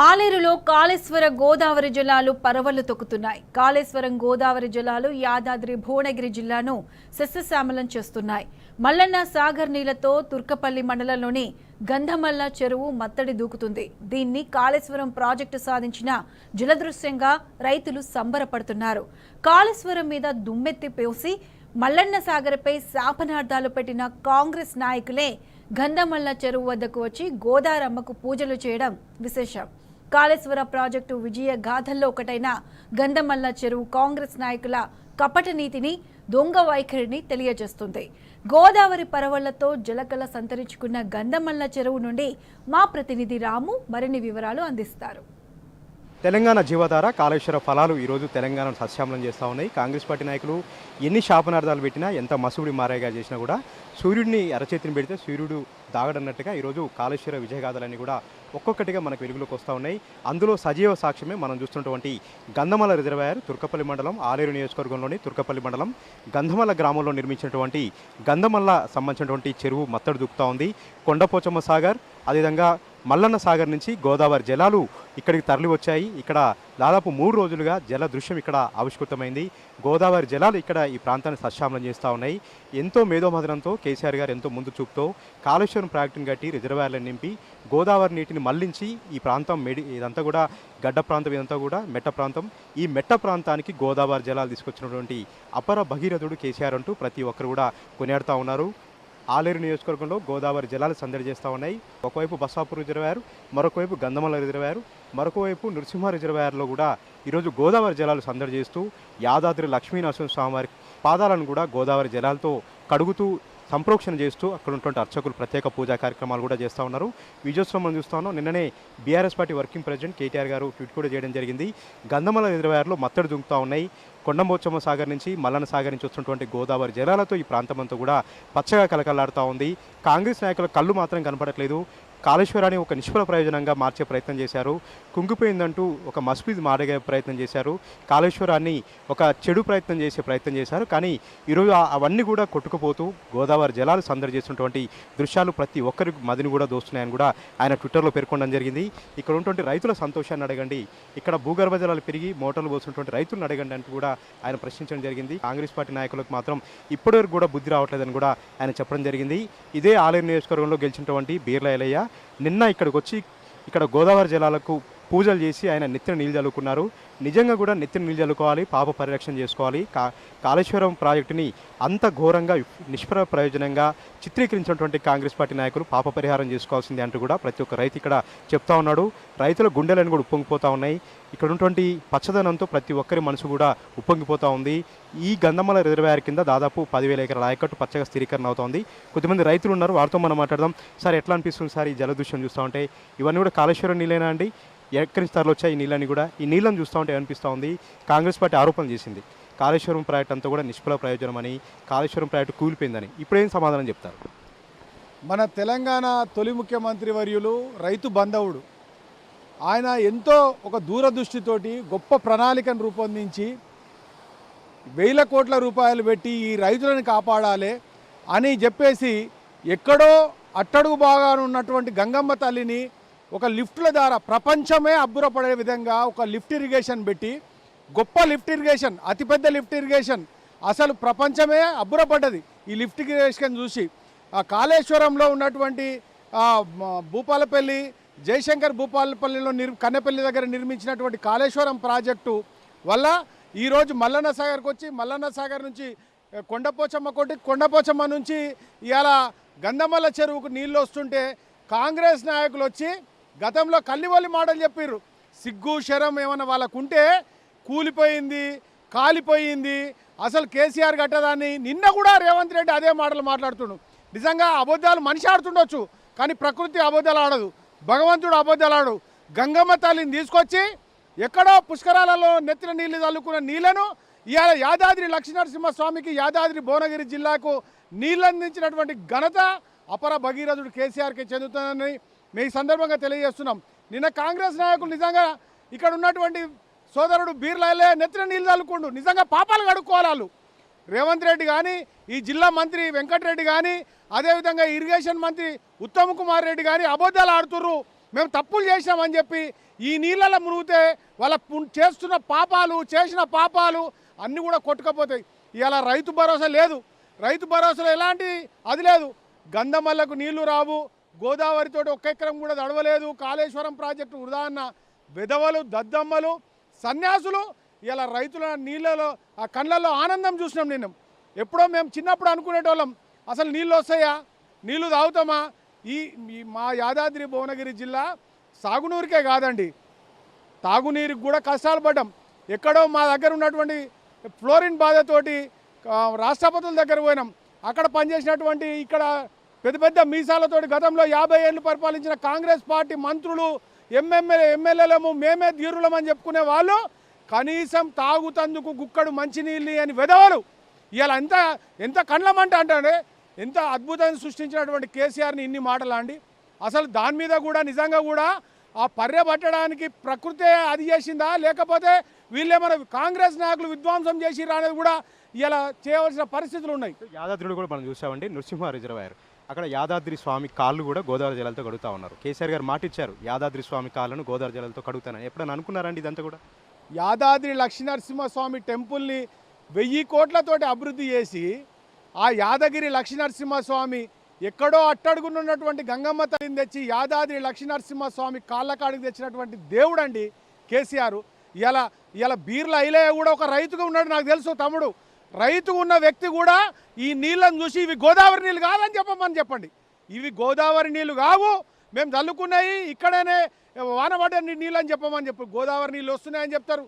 ఆలేరులో కాళేశ్వర గోదావరి జలాలు పరవళ్లు తొక్కుతున్నాయి. కాళేశ్వరం గోదావరి జలాలు యాదాద్రి భువనగిరి జిల్లాను సస్యశ్యామలం చేస్తున్నాయి. మల్లన్న సాగర్ నీళ్లతో తుర్కపల్లి మండలంలోని గంధమల్ల చెరువు మత్తడి దూకుతుంది. దీన్ని కాళేశ్వరం ప్రాజెక్టు సాధించిన జలదృశ్యంగా రైతులు సంబరపడుతున్నారు. కాళేశ్వరం మీద దుమ్మెత్తి పోసి మల్లన్న సాగర్పై శాపనార్థాలు పెట్టిన కాంగ్రెస్ నాయకులే గంధమల్ల చెరువు వద్దకు వచ్చి గోదారమ్మకు పూజలు చేయడం విశేషం. కాళేశ్వర ప్రాజెక్టు విజయ గాథల్లో ఒకటైన గంధమల్ల చెరువు కాంగ్రెస్ నాయకుల కపట నీతిని, దొంగ వైఖరిని తెలియజేస్తుంది. గోదావరి పరవళ్లతో జలకళ సంతరించుకున్న గంధమల్ల చెరువు నుండి మా ప్రతినిధి రాము మరిన్ని వివరాలు అందిస్తారు. తెలంగాణ జీవధార కాళేశ్వర ఫలాలు ఈరోజు తెలంగాణను సస్యామలం చేస్తూ ఉన్నాయి. కాంగ్రెస్ పార్టీ నాయకులు ఎన్ని శాపనార్థాలు పెట్టినా, ఎంత మసుగుడి మారేగా చేసినా కూడా సూర్యుడిని అరచేతిని పెడితే సూర్యుడు దాగడన్నట్టుగా ఈరోజు కాళేశ్వర విజయగాథలన్నీ కూడా ఒక్కొక్కటిగా మనకు వెలుగులోకి వస్తూ ఉన్నాయి. అందులో సజీవ సాక్ష్యమే మనం చూస్తున్నటువంటి గంధమల్ల రిజర్వాయర్ తుర్కపల్లి మండలం ఆలేరు నియోజకవర్గంలోని తుర్కపల్లి మండలం గంధమల్ల గ్రామంలో నిర్మించినటువంటి గంధమల్ల సంబంధించినటువంటి చెరువు మత్తడి దూకుతూ ఉంది. కొండపోచమ్మ సాగర్, అదేవిధంగా మల్లన్న సాగర్ నుంచి గోదావరి జలాలు ఇక్కడికి తరలి వచ్చాయి. ఇక్కడ దాదాపు 3 రోజులుగా జల దృశ్యం ఇక్కడ ఆవిష్కృతమైంది. గోదావరి జలాలు ఇక్కడ ఈ ప్రాంతాన్ని సస్యామలం చేస్తూ ఉన్నాయి. ఎంతో మేధోమథనంతో కేసీఆర్ గారు ఎంతో ముందు చూపుతో కాళేశ్వరం ప్రాజెక్టును కట్టి రిజర్వాయర్లను నింపి గోదావరి నీటిని మళ్లించి ఈ ప్రాంతం ఇదంతా కూడా గడ్డ ప్రాంతం, ఇదంతా కూడా మెట్ట ప్రాంతం. ఈ మెట్ట ప్రాంతానికి గోదావరి జలాలు తీసుకొచ్చినటువంటి అపర భగీరథుడు కేసీఆర్ అంటూ ప్రతి ఒక్కరు కూడా కొనియాడుతూ ఉన్నారు. ఆలేరు నియోజకవర్గంలో గోదావరి జలాలు సందడి చేస్తూ ఉన్నాయి. ఒకవైపు బస్సాపూర్ రిజర్వాయర్, మరొకవైపు గంధమల్ల రిజర్వాయర్, మరొకవైపు నృసింహ రిజర్వాయర్లో కూడా ఈరోజు గోదావరి జలాలు సందడి చేస్తూ యాదాద్రి లక్ష్మీనరసింహ స్వామివారి పాదాలను కూడా గోదావరి జలాలతో కడుగుతూ సంప్రోక్షణ చేస్తూ అక్కడ ఉన్నటువంటి అర్చకులు ప్రత్యేక పూజా కార్యక్రమాలు కూడా చేస్తూ ఉన్నారు. విజయోత్సవం మనం చూస్తూ ఉన్నాం. నిన్ననే BRS party working president KTR గారు ట్వీట్ కూడా చేయడం జరిగింది. గంధమల్ల రిజర్వాయర్లో మత్తడి దుంకుతూ ఉన్నాయి. కొండపోచమ్మ సాగర్ నుంచి, మల్లన్న సాగర్ నుంచి వస్తున్నటువంటి గోదావరి జలాలతో ఈ ప్రాంతం అంతా కూడా పచ్చగా కలకలాడుతూ ఉంది. కాంగ్రెస్ నాయకుల కళ్ళు మాత్రం కనపడట్లేదు. కాళేశ్వరాన్ని ఒక నిష్ఫల ప్రయోజనంగా మార్చే ప్రయత్నం చేశారు. కుంగిపోయిందంటూ ఒక మస్పిది మాడగే ప్రయత్నం చేశారు. కాళేశ్వరాన్ని ఒక చెడు ప్రయత్నం చేశారు. కానీ ఈరోజు అవన్నీ కూడా కొట్టుకుపోతూ గోదావరి జలాలు సందడి చేస్తున్నటువంటి దృశ్యాలు ప్రతి ఒక్కరి మదిని కూడా దోస్తున్నాయని కూడా ఆయన ట్విట్టర్లో పేర్కొనడం జరిగింది. ఇక్కడ ఉన్నటువంటి రైతుల సంతోషాన్ని అడగండి, ఇక్కడ భూగర్భ జలాలు పెరిగి మోటార్లు పోస్తున్నటువంటి రైతులను అడగండి అంటూ కూడా ఆయన ప్రశ్నించడం జరిగింది. కాంగ్రెస్ పార్టీ నాయకులకు మాత్రం ఇప్పటివరకు కూడా బుద్ధి రావట్లేదని కూడా ఆయన చెప్పడం జరిగింది. ఇదే ఆలేరు నియోజకవర్గంలో గెలిచినటువంటి బీర్ల ఎలయ్య నిన్న ఇక్కడికి వచ్చి ఇక్కడ గోదావరి జలాలకు పూజలు చేసి ఆయన నెత్తిన నీళ్ళు చల్లుకున్నారు. నిజంగా కూడా నెత్తిన నీళ్ళు చల్లుకోవాలి, పాప పరిరక్షణ చేసుకోవాలి. కాళేశ్వరం ప్రాజెక్టుని అంత ఘోరంగా నిష్ఫల ప్రయోజనంగా చిత్రీకరించినటువంటి కాంగ్రెస్ పార్టీ నాయకులు పాప పరిహారం చేసుకోవాల్సిందే అంటూ కూడా ప్రతి ఒక్క రైతు ఇక్కడ చెప్తా ఉన్నాడు. రైతుల గుండెలను కూడా ఉప్పొంగిపోతూ ఉన్నాయి. ఇక్కడ ఉన్నటువంటి పచ్చదనంతో ప్రతి ఒక్కరి మనసు కూడా ఉప్పొంగిపోతూ ఉంది. ఈ గంధమల్ల రిజర్వాయర్ కింద దాదాపు 10,000 ఎకరాల ఆయకట్టు పచ్చగా స్థిరీకరణ అవుతోంది. కొద్దిమంది రైతులు ఉన్నారు, వారితో మనం మాట్లాడదాం. సార్, ఎట్లా అనిపిస్తుంది సార్ ఈ జలదృశ్యం చూస్తూ ఉంటే? ఇవన్నీ కూడా కాళేశ్వరం నీళ్ళేనా అండి? ఎక్కడి నుంచి తరలి వచ్చాయి ఈ నీళ్ళని కూడా? ఈ నీళ్ళని చూస్తూ ఉంటే అనిపిస్తూ ఉంది, కాంగ్రెస్ పార్టీ ఆరోపణలు చేసింది కాళేశ్వరం ప్రాజెక్ట్ అంతా కూడా నిష్ఫల ప్రయోజనమని, కాళేశ్వరం ప్రాజెక్టు కూలిపోయిందని. ఇప్పుడేం సమాధానం చెప్తారు? మన తెలంగాణ తొలి ముఖ్యమంత్రి వర్యులు రైతు బంధవుడు. ఆయన ఎంతో ఒక దూరదృష్టితోటి గొప్ప ప్రణాళికను రూపొందించి 1,000 కోట్ల రూపాయలు పెట్టి ఈ రైతులను కాపాడాలి అని చెప్పేసి ఎక్కడో అట్టడుగు బాగాను ఉన్నటువంటి గంగమ్మ తల్లిని ఒక లిఫ్ట్ల ద్వారా ప్రపంచమే అబ్బురపడే విధంగా ఒక లిఫ్ట్ ఇరిగేషన్ పెట్టి, గొప్ప లిఫ్ట్ ఇరిగేషన్, అతిపెద్ద లిఫ్ట్ ఇరిగేషన్, అసలు ప్రపంచమే అబ్బురపడ్డది ఈ లిఫ్ట్ ఇరిగేషన్ చూసి. కాళేశ్వరంలో ఉన్నటువంటి భూపాలపల్లి, జయశంకర్ భూపాలపల్లిలో కన్నెపల్లి దగ్గర నిర్మించినటువంటి కాళేశ్వరం ప్రాజెక్టు వల్ల ఈరోజు మల్లన్న సాగర్కి వచ్చి, మల్లన్న సాగర్ నుంచి కొండపోచమ్మ కొట్టి, కొండపోచమ్మ నుంచి ఇవాళ గంధమల్ల చెరువుకు నీళ్ళు వస్తుంటే కాంగ్రెస్ నాయకులు వచ్చి గతంలో కల్లివల్లి మాటలు చెప్పారు. సిగ్గు శరం ఏమన్నా వాళ్ళకుంటే కూలిపోయింది, కాలిపోయింది, అసలు కేసీఆర్ కట్టదాన్ని. నిన్న కూడా రేవంత్ రెడ్డి అదే మాటలు మాట్లాడుతుండు. నిజంగా అబద్ధాలు మనిషి ఆడుతుండొచ్చు, కానీ ప్రకృతి అబద్ధాలు ఆడదు, భగవంతుడు అబద్ధాలు ఆడు. గంగమ్మ తల్లిని తీసుకొచ్చి ఎక్కడో పుష్కరాలలో నెత్తిన నీళ్ళు చల్లుకున్న నీళ్లను ఇవాళ యాదాద్రి లక్ష్మీనరసింహస్వామికి, యాదాద్రి భువనగిరి జిల్లాకు నీళ్ళు అందించినటువంటి ఘనత అపర భగీరథుడు కేసీఆర్కి చెందుతుందని మేము ఈ సందర్భంగా తెలియజేస్తున్నాం. నిన్న కాంగ్రెస్ నాయకులు నిజంగా ఇక్కడ ఉన్నటువంటి సోదరుడు బీర్ల నెత్తిన నీళ్ళు చల్లుకుండు. నిజంగా పాపాలు కడుక్కోవాలి వాళ్ళు. రేవంత్ రెడ్డి కానీ, ఈ జిల్లా మంత్రి వెంకటరెడ్డి కానీ, అదేవిధంగా ఇరిగేషన్ మంత్రి ఉత్తమ్ కుమార్ రెడ్డి కానీ అబద్ధాలు ఆడుతుర్రు. మేము తప్పులు చేసినామని చెప్పి ఈ నీళ్ళలో మునిగితే వాళ్ళ చేస్తున్న పాపాలు చేసిన పాపాలు అన్నీ కూడా కొట్టుకపోతాయి. ఇలా రైతు భరోసా లేదు, రైతు భరోసాలో ఎలాంటి అది లేదు. గంధమల్లకు నీళ్లు రావు, గోదావరితో ఒక్క ఎకరం కూడా దడవలేదు, కాళేశ్వరం ప్రాజెక్టు ఉదాహరణ విధవలు దద్దమ్మలు సన్యాసులు ఇలా రైతుల నీళ్ళలో ఆ కళ్ళల్లో ఆనందం చూసినాం. నేను ఎప్పుడో మేము చిన్నప్పుడు అనుకునేటోళ్ళం అసలు నీళ్ళు వస్తాయా, నీళ్లు తాగుతామా. మా యాదాద్రి భువనగిరి జిల్లా సాగునీరుకే కాదండి, తాగునీరుకి కూడా కష్టాలు పడ్డాం. ఎక్కడో మా దగ్గర ఉన్నటువంటి ఫ్లోరిన్ బాధతోటి రాష్ట్రపతుల దగ్గర పోయినాం. అక్కడ పనిచేసినటువంటి ఇక్కడ పెద్ద పెద్ద మీసాలతోటి గతంలో 50 ఏళ్ళు పరిపాలించిన కాంగ్రెస్ పార్టీ మంత్రులు ఎమ్మెల్యేలము మేమే ధీరులమని చెప్పుకునే వాళ్ళు కనీసం తాగుతందుకు గుక్కడు మంచినీళ్ళు అని వెదవలు ఇలా ఎంత కండ్లమంట అంటే ఎంత అద్భుతాన్ని సృష్టించినటువంటి కేసీఆర్ని ఇన్ని మాటలు అండి. అసలు దాని మీద కూడా నిజంగా కూడా ఆ పర్యబట్టడానికి ప్రకృతే అది చేసిందా, లేకపోతే వీళ్ళేమైనా కాంగ్రెస్ నాయకులు విధ్వంసం చేసిరా అనేది కూడా ఇలా చేయవలసిన పరిస్థితులు ఉన్నాయి. యాదాద్రిలో కూడా మనం చూసామండి, నృసింహ రిజర్వాయర్ అక్కడ యాదాద్రి స్వామి కాళ్ళు కూడా గోదావరి జలాలతో కడుగుతా ఉన్నారు. కేసీఆర్ గారు మాట ఇచ్చారు, యాదాద్రి స్వామి కాళ్ళను గోదావరి జలాలతో కడుగుతానని. ఎప్పుడైనా అనుకున్నారండి ఇదంతా కూడా? యాదాద్రి లక్ష్మీనరసింహస్వామి టెంపుల్ని 1000 కోట్లతోటి అభివృద్ధి చేసి ఆ యాదగిరి లక్ష్మీనరసింహస్వామి ఎక్కడో అట్టడుగునున్నటువంటి గంగమ్మ తల్లిని తెచ్చి యాదాద్రి లక్ష్మీనరసింహస్వామి కాళ్ళకాడికి తెచ్చినటువంటి దేవుడు అండి కేసీఆర్. ఇలా బీర్ల ఐలయ్య కూడా ఒక రైతుగా ఉన్నాడు, నాకు తెలుసు తమ్ముడు. రైతు ఉన్న వ్యక్తి కూడా ఈ నీళ్ళని చూసి ఇవి గోదావరి నీళ్ళు కాదని చెప్పండి. ఇవి గోదావరి నీళ్ళు కావు, మేము చల్లుకున్నాయి ఇక్కడనే వానబడ్డ నీళ్ళు అని చెప్పమని గోదావరి నీళ్ళు వస్తున్నాయని చెప్తారు.